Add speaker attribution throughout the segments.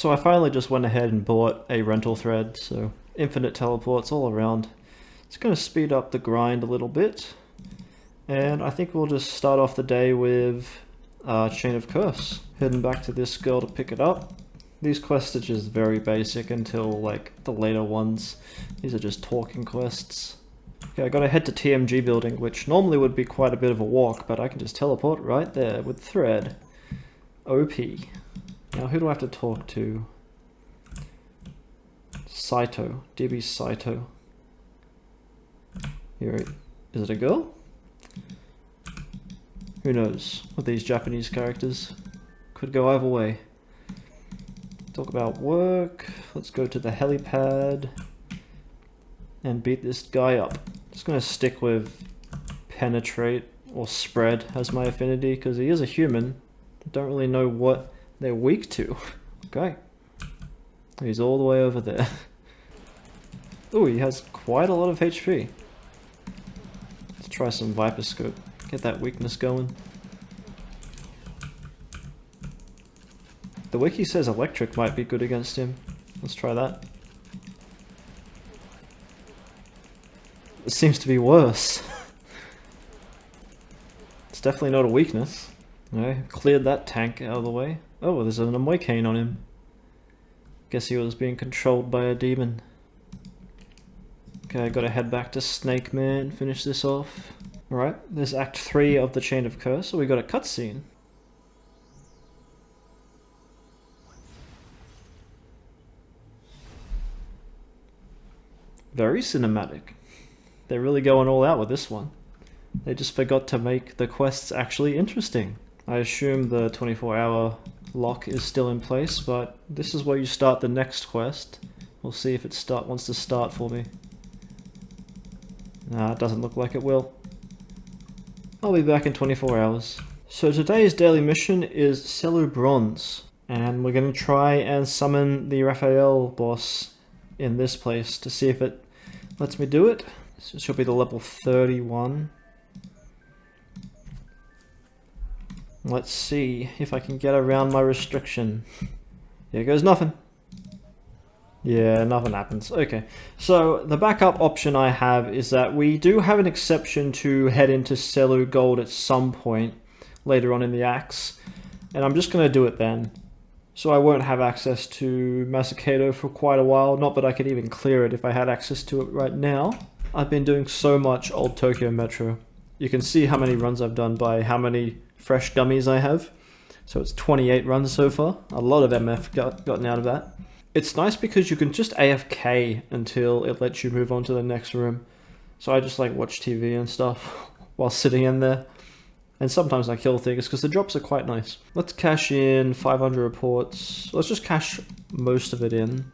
Speaker 1: So I finally just went ahead and bought a rental thread, so infinite teleports all around. It's going to speed up the grind a little bit, and I think we'll just start off the day with Chain of Curse. Heading back to this girl to pick it up. These quests are just very basic until like the later ones. These are just talking quests. Okay, I gotta head to TMG building, which normally would be quite a bit of a walk, but I can just teleport right there with thread. OP. Now who do I have to talk to? Saito. DB Saito. Here, is it a girl? Who knows with these Japanese characters? Could go either way. Talk about work. Let's go to the helipad and beat this guy up. Just gonna stick with penetrate or spread as my affinity because he is a human. Don't really know what they're weak to. Okay. He's all the way over there. Oh, he has quite a lot of HP. Let's try some Viper Scope. Get that weakness going. The wiki says electric might be good against him. Let's try that. It seems to be worse. It's definitely not a weakness. Okay, cleared that tank out of the way. Oh, there's an Amoycane on him. Guess he was being controlled by a demon. Okay, I gotta head back to Snake Man, finish this off. Alright, there's Act 3 of the Chain of Curse, so we got a cutscene. Very cinematic. They're really going all out with this one. They just forgot to make the quests actually interesting. I assume the 24-hour lock is still in place, but this is where you start the next quest. We'll see if it wants to start for me. Nah, it doesn't look like it will. I'll be back in 24 hours. So today's daily mission is Celu Bronze, and we're going to try and summon the Raphael boss in this place to see if it lets me do it. So it should be the level 31. Let's see if I can get around my restriction. Here goes nothing. Yeah, nothing happens. Okay, so the backup option I have is that we do have an exception to head into Celu Gold at some point later on in the acts, and I'm just going to do it then. So I won't have access to Masakato for quite a while, not that I could even clear it if I had access to it right now. I've been doing so much Old Tokyo Metro. You can see how many runs I've done by how many fresh dummies I have. So it's 28 runs so far. A lot of MF gotten out of that. It's nice because you can just AFK until it lets you move on to the next room. So I just like watch TV and stuff while sitting in there. And sometimes I kill things because the drops are quite nice. Let's cash in 500 reports. Let's just cash most of it in,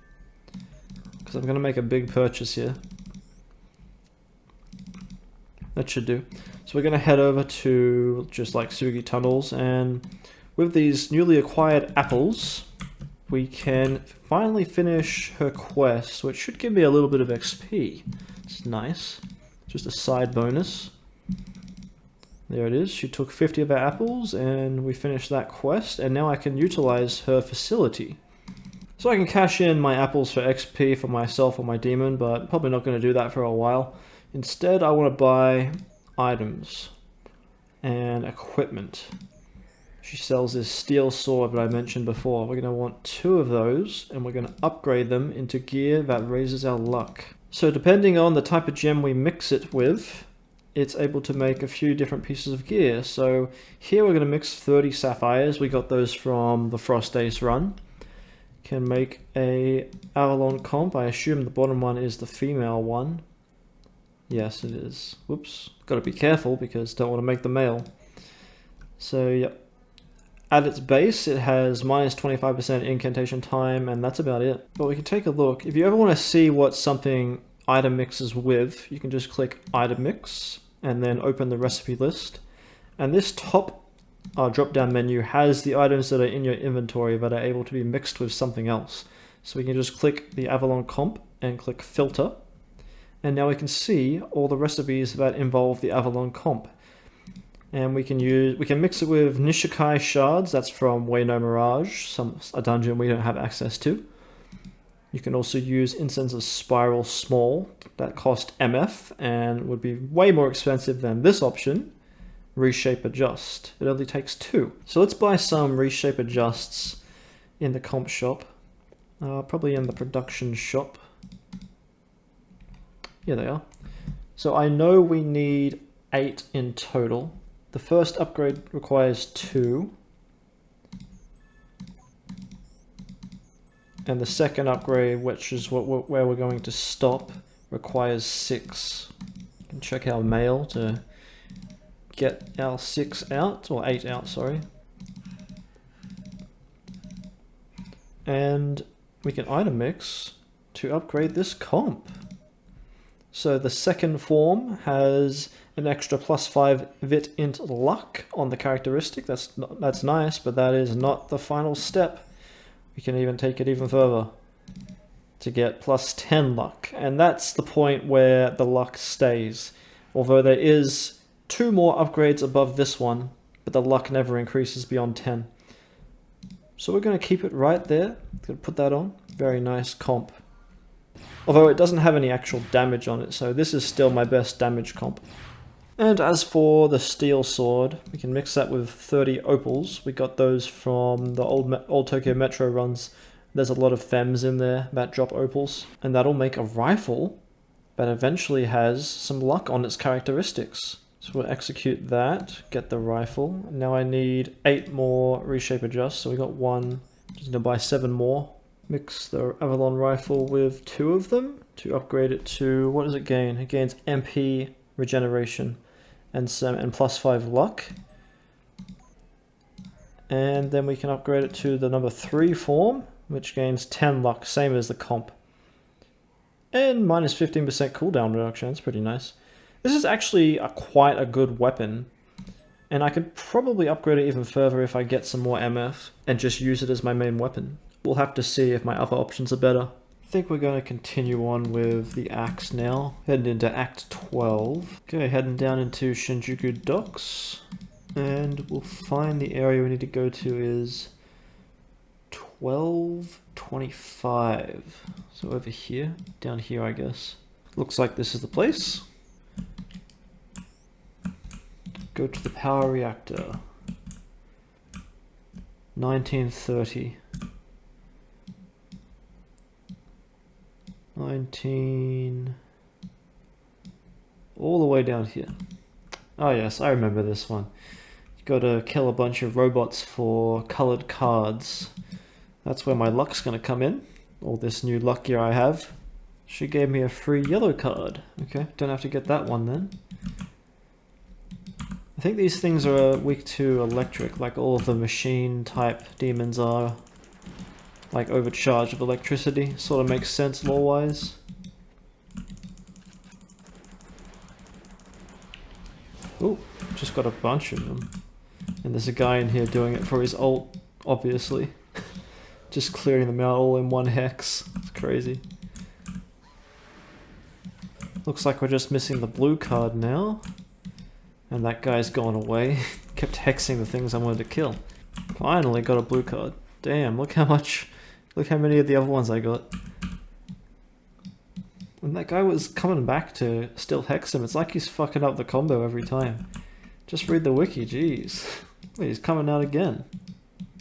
Speaker 1: because I'm going to make a big purchase here. That should do. So we're going to head over to just like Sugi Tunnels, and with these newly acquired apples, we can finally finish her quest, which should give me a little bit of XP. It's nice. Just a side bonus. There it is. She took 50 of our apples and we finished that quest, and now I can utilize her facility. So I can cash in my apples for XP for myself or my demon, but probably not going to do that for a while. Instead, I want to buy items and equipment. She sells this steel sword that I mentioned before. We're going to want 2 of those, and we're going to upgrade them into gear that raises our luck. So depending on the type of gem we mix it with, it's able to make a few different pieces of gear. So here we're going to mix 30 sapphires. We got those from the Frost Ace run. Can make a Avalon comp. I assume the bottom one is the female one. Yes, it is. Whoops. Got to be careful because don't want to make the male. So yep. At its base, it has minus 25% incantation time, and that's about it. But we can take a look. If you ever want to see what something item mixes with, you can just click item mix and then open the recipe list. And this top drop down menu has the items that are in your inventory that are able to be mixed with something else. So we can just click the Avalon comp and click filter. And now we can see all the recipes that involve the Avalon comp. And we can mix it with Nishikai shards. That's from Way No Mirage, a dungeon we don't have access to. You can also use Incense of Spiral Small. That cost MF and would be way more expensive than this option, Reshape Adjust. It only takes 2. So let's buy some Reshape Adjusts in the comp shop. Probably in the production shop. Here they are. So I know we need 8 in total. The first upgrade requires 2. And the second upgrade, which is where we're going to stop, requires 6. You can check our mail to get our 6 out, or 8 out, sorry. And we can item mix to upgrade this comp. So the second form has an extra +5 vit int luck on the characteristic. That's nice, but that is not the final step. We can even take it even further to get +10 luck. And that's the point where the luck stays. Although there is 2 more upgrades above this one, but the luck never increases beyond 10. So we're going to keep it right there. Going to put that on. Very nice comp. Although it doesn't have any actual damage on it, so this is still my best damage comp. And as for the steel sword, we can mix that with 30 opals. We got those from the old Tokyo Metro runs. There's a lot of femmes in there that drop opals. And that'll make a rifle that eventually has some luck on its characteristics. So we'll execute that, get the rifle. Now I need 8 more Reshape Adjust, so we got 1. Just need to buy 7 more. Mix the Avalon rifle with 2 of them to upgrade it to, what does it gain? It gains MP regeneration and +5 luck. And then we can upgrade it to the number 3 form, which gains 10 luck, same as the comp. And minus 15% cooldown reduction, that's pretty nice. This is actually quite a good weapon, and I could probably upgrade it even further if I get some more MF and just use it as my main weapon. We'll have to see if my other options are better. I think we're going to continue on with the axe now, heading into Act 12. Okay, heading down into Shinjuku Docks, and we'll find the area we need to go to is 1225. So over here, down here I guess. Looks like this is the place. Go to the power reactor. 1930. 19... all the way down here. Oh yes, I remember this one. You gotta kill a bunch of robots for colored cards. That's where my luck's gonna come in. All this new luck gear I have. She gave me a free yellow card. Okay, don't have to get that one then. I think these things are weak to electric, like all of the machine type demons are. Like overcharged with electricity. Sort of makes sense lore-wise. Oh, just got a bunch of them. And there's a guy in here doing it for his ult, obviously. Just clearing them out all in one hex. It's crazy. Looks like we're just missing the blue card now. And that guy's gone away. Kept hexing the things I wanted to kill. Finally got a blue card. Damn, look how many of the other ones I got. And that guy was coming back to still hex him. It's like he's fucking up the combo every time. Just read the wiki, jeez. Wait, he's coming out again.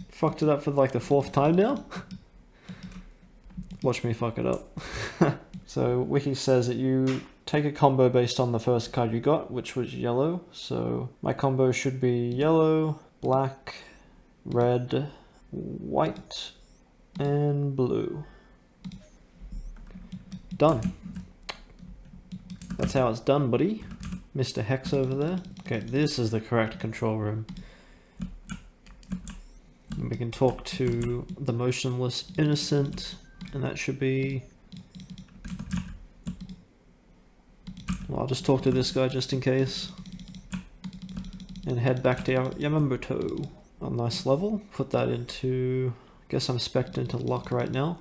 Speaker 1: Fucked it up for like the 4th time now? Watch me fuck it up. So wiki says that you take a combo based on the first card you got, which was yellow. So my combo should be yellow, black, red, white, and blue. Done. That's how it's done, buddy. Mr. Hex over there. Okay, this is the correct control room. And we can talk to the motionless innocent, and that should be... well, I'll just talk to this guy just in case. And head back to Yamamoto. A nice level. Put that into... I guess I'm spec'd into luck right now.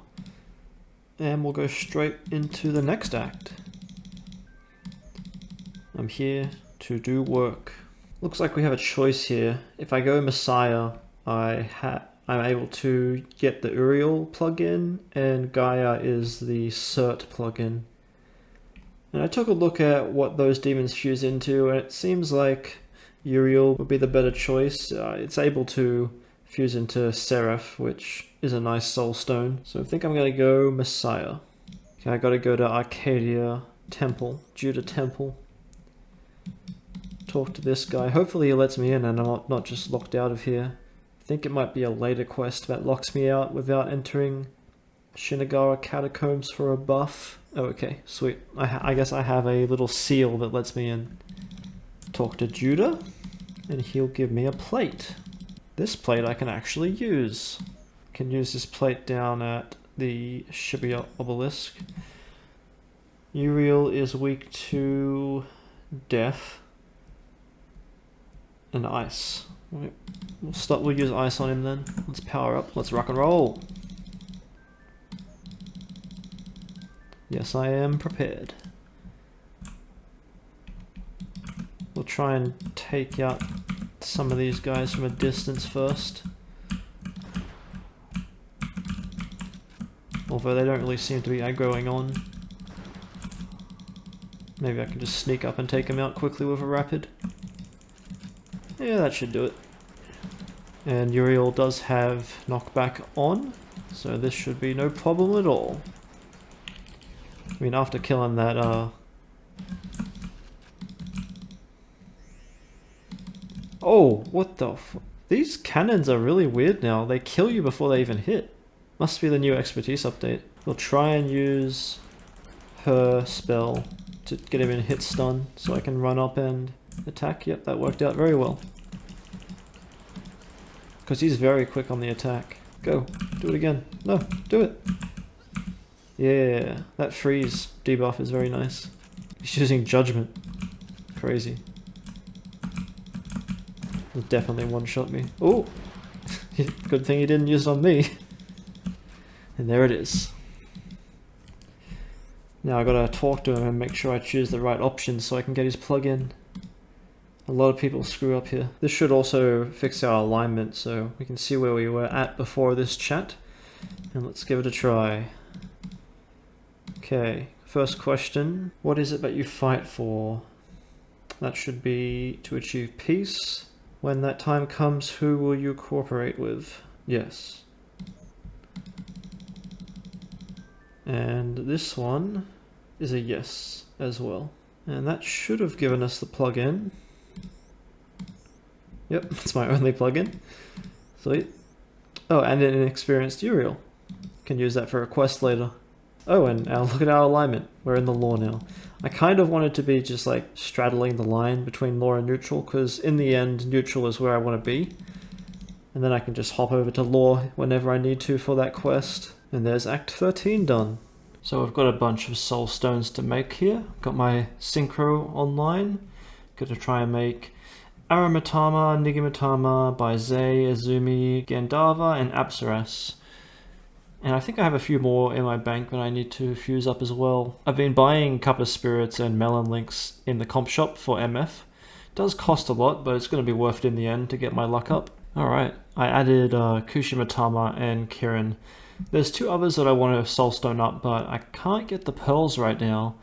Speaker 1: And we'll go straight into the next act. I'm here to do work. Looks like we have a choice here. If I go Messiah, I'm able to get the Uriel plugin, and Gaia is the Cert plugin. And I took a look at what those demons fuse into, and it seems like Uriel would be the better choice. It's able to fuse into Seraph, which is a nice soul stone. So I think I'm going to go Messiah. Okay, I got to go to Arcadia Temple, Judah Temple. Talk to this guy. Hopefully he lets me in and I'm not just locked out of here. I think it might be a later quest that locks me out without entering Shinigara Catacombs for a buff. Oh, okay, sweet. I guess I have a little seal that lets me in. Talk to Judah, and he'll give me a plate. This plate I can actually use. Can use this plate down at the Shibuya obelisk. Uriel is weak to death and ice. We'll use ice on him then. Let's power up. Let's rock and roll. Yes, I am prepared. We'll try and take out some of these guys from a distance first. Although they don't really seem to be aggroing on. Maybe I can just sneak up and take them out quickly with a rapid. Yeah, that should do it. And Uriel does have knockback on, so this should be no problem at all. I mean, after killing that, oh, what the f- These cannons are really weird now. They kill you before they even hit. Must be the new expertise update. We'll try and use her spell to get him in hit stun so I can run up and attack. Yep, that worked out very well. Because he's very quick on the attack. Go, do it again. No, do it. Yeah, that freeze debuff is very nice. He's using Judgment. Crazy. He'll definitely one-shot me. Oh! Good thing he didn't use it on me. And there it is. Now I gotta talk to him and make sure I choose the right option so I can get his plug-in. A lot of people screw up here. This should also fix our alignment so we can see where we were at before this chat. And let's give it a try. Okay, first question. What is it that you fight for? That should be to achieve peace. When that time comes, who will you cooperate with? Yes. And this one is a yes as well. And that should have given us the plugin. Yep, it's my only plugin. Sweet. Oh, and an inexperienced Uriel. Can use that for a quest later. Oh, and now look at our alignment. We're in the law now. I kind of wanted to be just like straddling the line between law and neutral, because in the end, neutral is where I want to be. And then I can just hop over to law whenever I need to for that quest. And there's Act 13 done. So I've got a bunch of soul stones to make here. Got my synchro online. Got to try and make Aramitama, Nigimatama, Baizei, Azumi, Gandharva, and Apsaras. And I think I have a few more in my bank that I need to fuse up as well. I've been buying Cup of Spirits and Melon Links in the comp shop for MF. It does cost a lot, but it's going to be worth it in the end to get my luck up. Alright, I added Kushimatama and Kirin. There's two others that I want to soulstone up, but I can't get the pearls right now.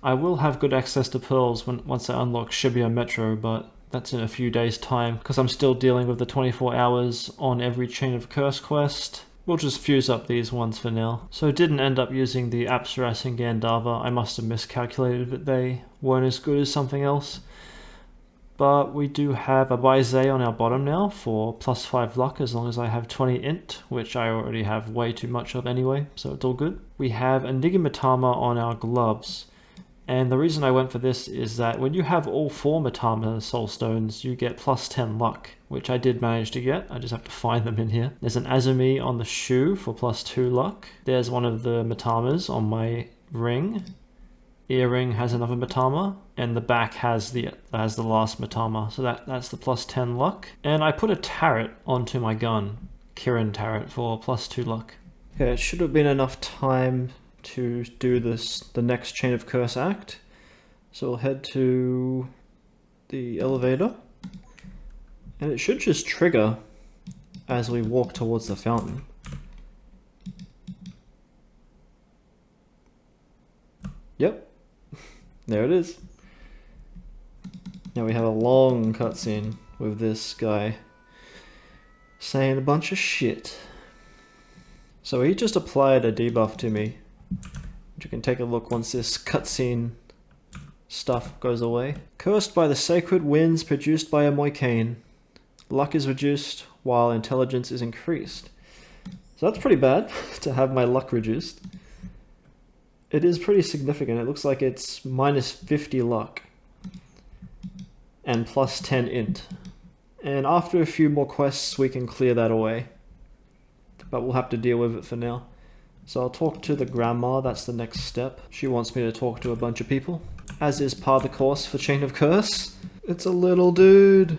Speaker 1: I will have good access to pearls once I unlock Shibuya Metro, but that's in a few days' time, because I'm still dealing with the 24 hours on every Chain of Curse quest. We'll just fuse up these ones for now. So didn't end up using the Apsaras and Gandharva. I must have miscalculated that they weren't as good as something else. But we do have a Baizei on our bottom now for +5 luck as long as I have 20 int, which I already have way too much of anyway, so it's all good. We have a Nigimatama on our gloves. And the reason I went for this is that when you have all 4 Matama soul stones, you get +10 luck, which I did manage to get. I just have to find them in here. There's an Azumi on the shoe for +2 luck. There's one of the Matamas on my ring. Earring has another Matama, and the back has the last Matama, so that's the +10 luck. And I put a Tarot onto my gun, Kirin Tarot, for +2 luck. Okay, it should have been enough time to do the next Chain of Curse act. So we'll head to the elevator. And it should just trigger as we walk towards the fountain. Yep, there it is. Now we have a long cutscene with this guy saying a bunch of shit. So he just applied a debuff to me, which you can take a look once this cutscene stuff goes away. Cursed by the sacred winds produced by a moicane. Luck is reduced while intelligence is increased. So that's pretty bad to have my luck reduced. It is pretty significant. It looks like it's minus 50 luck and plus 10 int. And after a few more quests we can clear that away. But we'll have to deal with it for now. So I'll talk to the grandma, that's the next step. She wants me to talk to a bunch of people, as is part of the course for Chain of Curse. It's a little dude.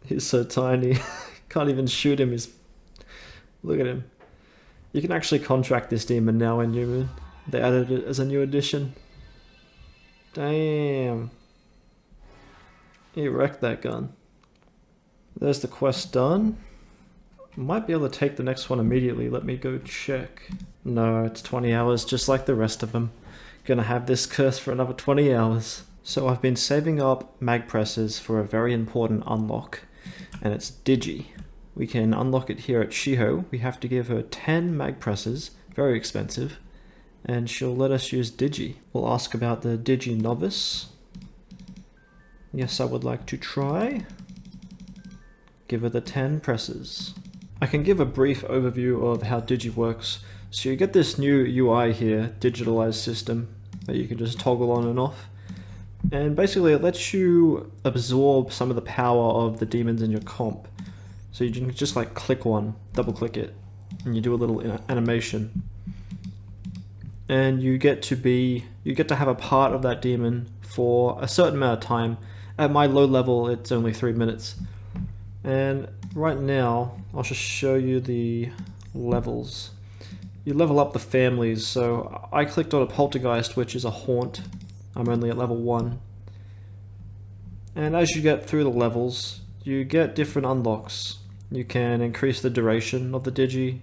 Speaker 1: He's so tiny. Can't even shoot him. Look at him. You can actually contract this demon now in New Moon. They added it as a new addition. Damn. He wrecked that gun. There's the quest done. Might be able to take the next one immediately. Let me go check. No, it's 20 hours just like the rest of them. Gonna have this curse for another 20 hours. So I've been saving up mag presses for a very important unlock. And it's Digi. We can unlock it here at Shiho. We have to give her 10 mag presses. Very expensive. And she'll let us use Digi. We'll ask about the Digi Novice. Yes, I would like to try. Give her the 10 presses. I can give a brief overview of how Digi works. So you get this new UI here, digitalized system, that you can just toggle on and off. And basically it lets you absorb some of the power of the demons in your comp. So you can just like click one, double click it, and you do a little animation. And you get to have a part of that demon for a certain amount of time. At my low level, it's only 3 minutes. And right now, I'll just show you the levels. You level up the families, so I clicked on a poltergeist, which is a haunt. I'm only at level 1. And as you get through the levels, you get different unlocks. You can increase the duration of the Digi,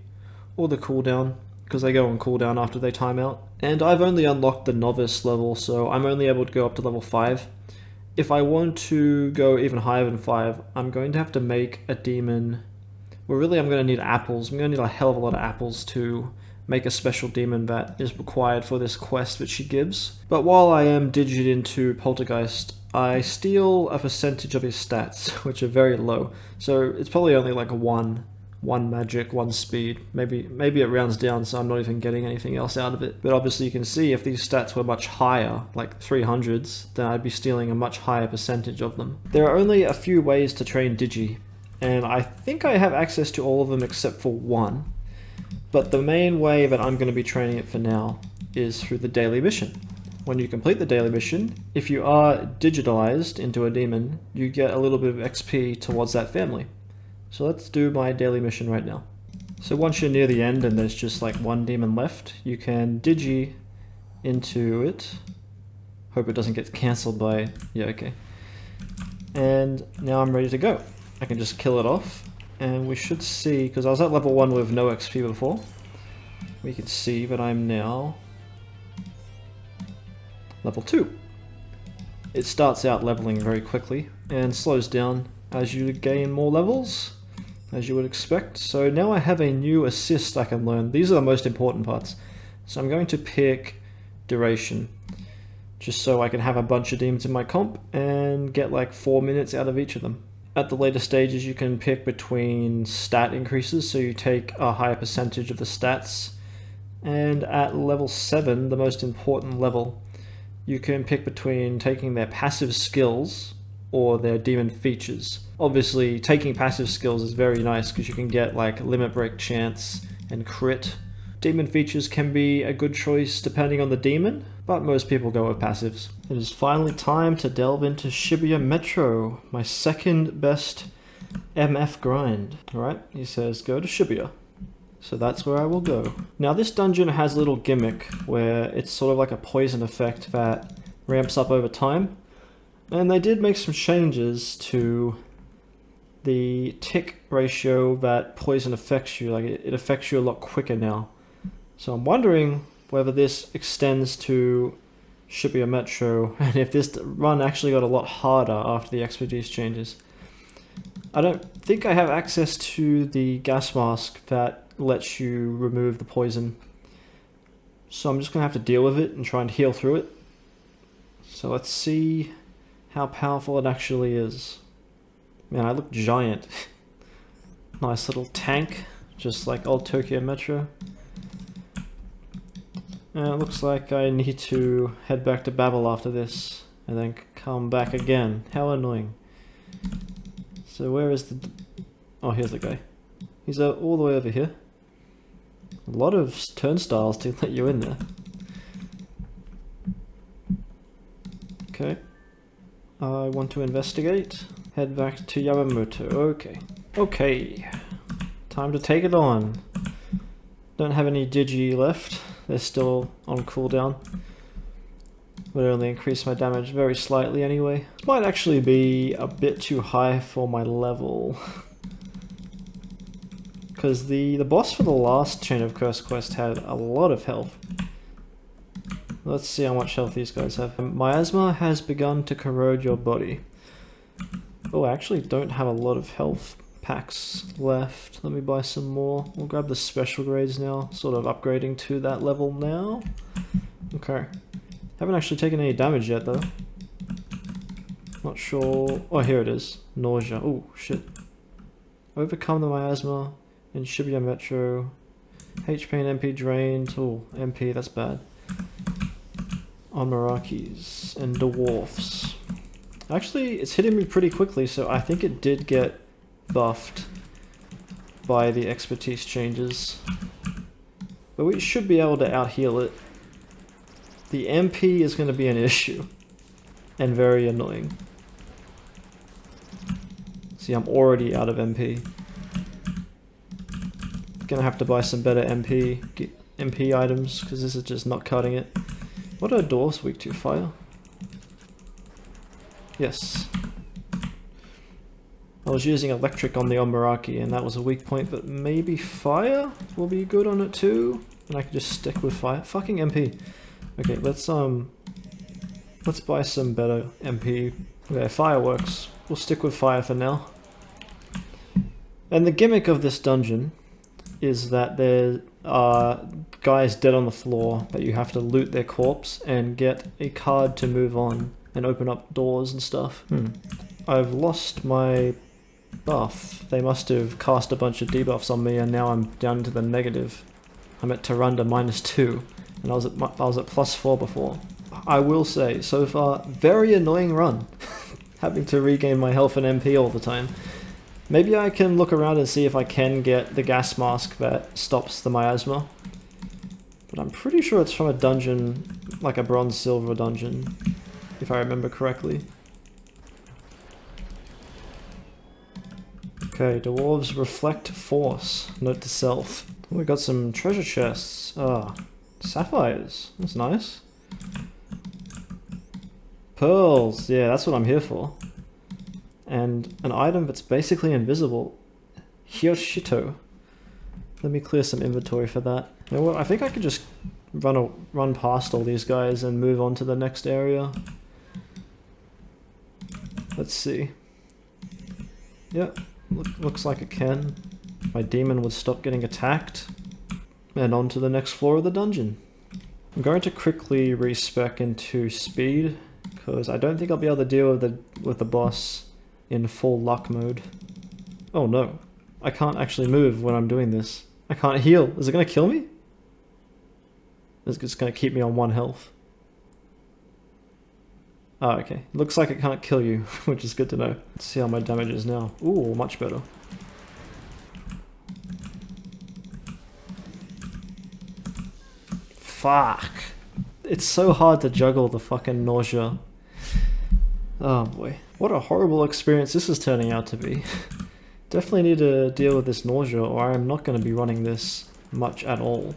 Speaker 1: or the cooldown, because they go on cooldown after they time out. And I've only unlocked the novice level, so I'm only able to go up to level 5. If I want to go even higher than 5, I'm going to have to make a demon. Well, really I'm going to need apples. I'm going to need a hell of a lot of apples to make a special demon that is required for this quest that she gives. But while I am digited into Poltergeist, I steal a percentage of his stats, which are very low. So it's probably only like one magic, 1 speed. Maybe it rounds down, so I'm not even getting anything else out of it. But obviously you can see if these stats were much higher, like 300s, then I'd be stealing a much higher percentage of them. There are only a few ways to train Digi, and I think I have access to all of them except for one. But the main way that I'm going to be training it for now is through the daily mission. When you complete the daily mission, if you are digitalized into a demon, you get a little bit of XP towards that family. So let's do my daily mission right now. So once you're near the end and there's just like one demon left, you can Digi into it. Hope it doesn't get cancelled by... yeah, okay. And now I'm ready to go. I can just kill it off. And we should see, because I was at level 1 with no XP before, we can see that I'm now level 2. It starts out leveling very quickly and slows down as you gain more levels, as you would expect. So now I have a new assist I can learn. These are the most important parts. So I'm going to pick duration, just so I can have a bunch of demons in my comp and get like 4 minutes out of each of them. At the later stages you can pick between stat increases, so you take a higher percentage of the stats. And at level 7, the most important level, you can pick between taking their passive skills or their demon features. Obviously taking passive skills is very nice because you can get like limit break chance and crit. Demon features can be a good choice depending on the demon, but most people go with passives. It is finally time to delve into Shibuya Metro, my second best MF grind. Alright, he says go to Shibuya. So that's where I will go. Now this dungeon has a little gimmick where it's sort of like a poison effect that ramps up over time. And they did make some changes to the tick ratio that poison affects you. Like it affects you a lot quicker now. So I'm wondering whether this extends to Shibuya Metro, and if this run actually got a lot harder after the expertise changes. I don't think I have access to the gas mask that lets you remove the poison. So I'm just going to have to deal with it and try and heal through it. So let's see how powerful it actually is. Man, I look giant. Nice little tank, just like old Tokyo Metro. And it looks like I need to head back to Babel after this, and then come back again. How annoying. So where is the... Oh, here's the guy. He's all the way over here. A lot of turnstiles to let you in there. Okay. I want to investigate. Head back to Yamamoto. Okay. Okay. Time to take it on. Don't have any digi left. They're still on cooldown. Would only increase my damage very slightly anyway. This might actually be a bit too high for my level. Because the boss for the last Chain of Curse quest had a lot of health. Let's see how much health these guys have. Miasma has begun to corrode your body. Oh, I actually don't have a lot of health packs left. Let me buy some more. We'll grab the special grades now, sort of upgrading to that level now. Okay. Haven't actually taken any damage yet though. Not sure. Oh, here it is. Nausea. Oh, shit. Overcome the miasma in Shibuya Metro. HP and MP drained. Oh, MP, that's bad. On Merakis and dwarfs. Actually, it's hitting me pretty quickly, so I think it did get buffed by the expertise changes. But we should be able to out-heal it. The MP is going to be an issue. And very annoying. See, I'm already out of MP. Gonna have to buy some better MP items, because this is just not cutting it. What are dwarves weak to? Fire? Yes. I was using electric on the Omaraki and that was a weak point, but maybe fire will be good on it too? And I can just stick with fire. Fucking MP. Okay, let's buy some better MP. Okay, fireworks. We'll stick with fire for now. And the gimmick of this dungeon is that there are guys dead on the floor, but you have to loot their corpse and get a card to move on and open up doors and stuff. I've lost my buff. They must have cast a bunch of debuffs on me and now I'm down to the negative. I'm at Tarunda -2 and I was at +4 before. I will say, so far, very annoying run. Having to regain my health and MP all the time. Maybe I can look around and see if I can get the gas mask that stops the miasma. But I'm pretty sure it's from a dungeon, like a bronze silver dungeon, if I remember correctly. Okay, dwarves reflect force. Note to self. Oh, we got some treasure chests. Ah, sapphires. That's nice. Pearls. Yeah, that's what I'm here for. And an item that's basically invisible. Hyoshito. Let me clear some inventory for that. You know what? I think I could just run past all these guys and move on to the next area. Let's see. Yep, looks like it can. My demon would stop getting attacked. And on to the next floor of the dungeon. I'm going to quickly respec into speed, because I don't think I'll be able to deal with the boss in full luck mode. Oh no, I can't actually move when I'm doing this. I can't heal. Is it going to kill me? It's just going to keep me on 1 health. Oh, okay. Looks like it can't kill you, which is good to know. Let's see how my damage is now. Ooh, much better. Fuck. It's so hard to juggle the fucking nausea. Oh boy. What a horrible experience this is turning out to be. Definitely need to deal with this nausea or I'm not going to be running this much at all.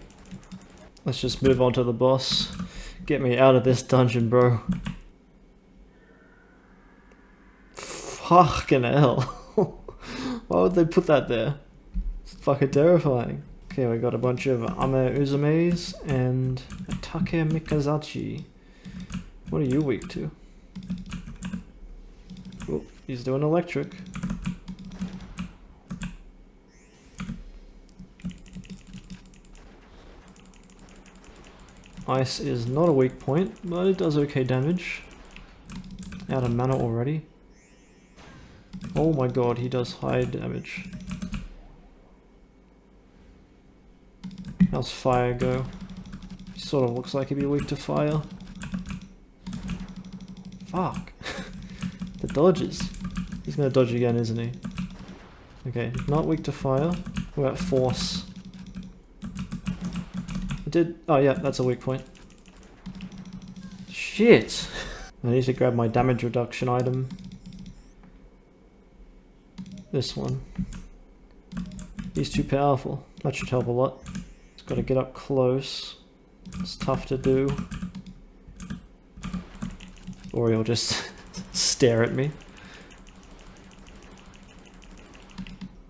Speaker 1: Let's just move on to the boss. Get me out of this dungeon, bro. Fucking hell. Why would they put that there? It's fucking terrifying. Okay, we got a bunch of Ame Uzumes and Atake Mikazachi. What are you weak to? Oh, he's doing electric. Ice is not a weak point, but it does okay damage. Out of mana already. Oh my god, he does high damage. How's fire go? He sort of looks like he'd be weak to fire. Fuck. The dodges. He's gonna dodge again, isn't he? Okay, not weak to fire. What about force? Oh yeah, that's a weak point. Shit! I need to grab my damage reduction item. This one. He's too powerful. That should help a lot. Just gotta get up close. It's tough to do. Or he'll just stare at me.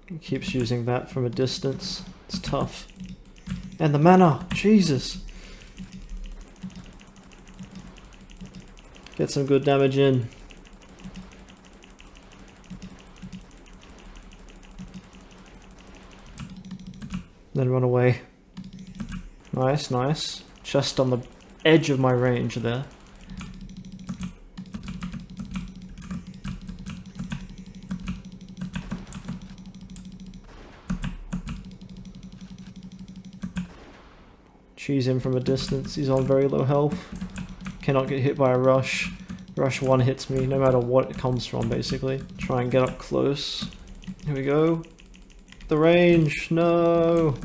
Speaker 1: He keeps using that from a distance. It's tough. And the mana! Jesus! Get some good damage in. Then run away. Nice, nice. Just on the edge of my range there. Cheese him from a distance. He's on very low health. Cannot get hit by a rush. Rush 1 hits me no matter what it comes from, basically. Try and get up close. Here we go. The range! No!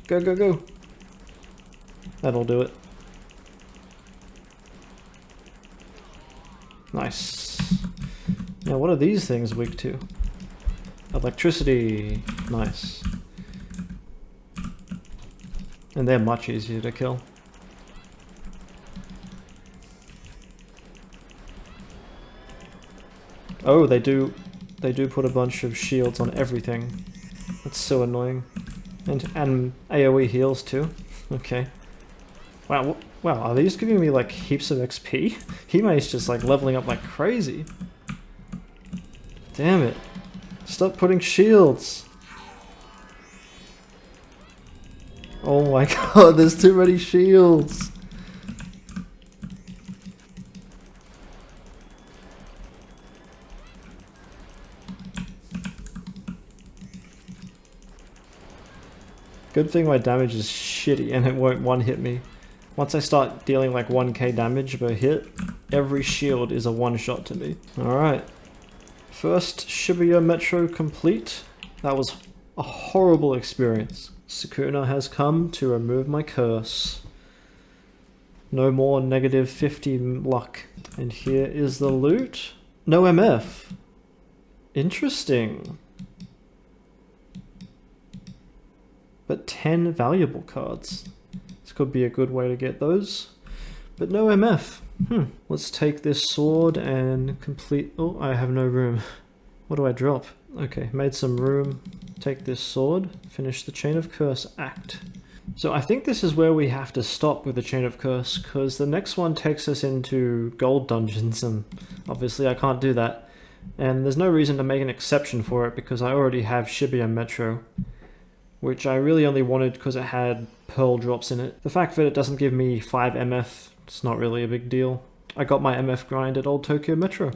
Speaker 1: Go, go, go! That'll do it. Nice. Now what are these things weak to? Electricity. Nice. And they're much easier to kill. Oh, they do put a bunch of shields on everything. That's so annoying. And AoE heals too. Okay. Wow, wow, are these giving me like heaps of XP? Hime's just like leveling up like crazy. Damn it. Stop putting shields. Oh my god, there's too many shields. Good thing my damage is shitty and it won't one-hit me. Once I start dealing like 1k damage per hit, every shield is a one-shot to me. Alright. First Shibuya Metro complete. That was a horrible experience. Sukuna has come to remove my curse. No more negative 50 luck. And here is the loot. No MF. Interesting. But 10 valuable cards. This could be a good way to get those. But no MF. Let's take this sword and complete... Oh, I have no room. What do I drop? Okay, made some room. Take this sword. Finish the Chain of Curse Act. So I think this is where we have to stop with the Chain of Curse, because the next one takes us into gold dungeons, and obviously I can't do that. And there's no reason to make an exception for it, because I already have Shibuya Metro, which I really only wanted because it had pearl drops in it. The fact that it doesn't give me 5 MF, it's not really a big deal. I got my MF grind at Old Tokyo Metro.